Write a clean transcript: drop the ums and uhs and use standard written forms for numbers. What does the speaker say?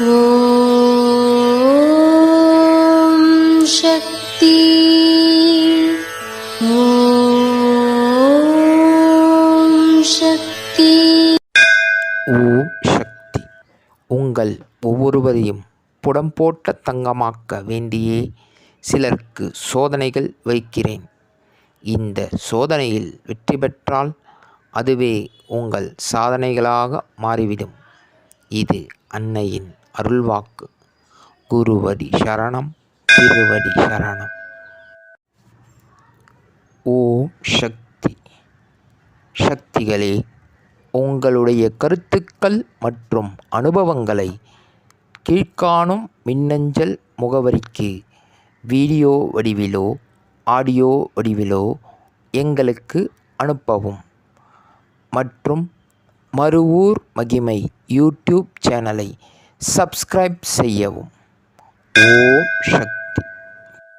ஓம் சக்தி. ஓம் சக்தி. ஓம் சக்தி. உங்கள் ஒவ்வொருவரையும் புடம் போட்ட தங்கமாக்க வேண்டியே சிலருக்கு சோதனைகள் வைக்கிறேன். இந்த சோதனையில் வெற்றி பெற்றால் அதுவே உங்கள் சாதனைகளாக மாறிவிடும். இது அன்னையின் அருள்வாக்கு. குருவடி சரணம், திருவடி சரணம். ஓம் சக்தி. சக்திகளே, உங்களுடைய கருத்துக்கள் மற்றும் அனுபவங்களை கீழ்காணும் மின்னஞ்சல் முகவரிக்கு வீடியோ வடிவிலோ ஆடியோ வடிவிலோ எங்களுக்கு அனுப்பவும். மற்றும் மறுவூர் மகிமை யூடியூப் சேனலை சப்ஸ்கிரைப் செய்யவும். ஓம்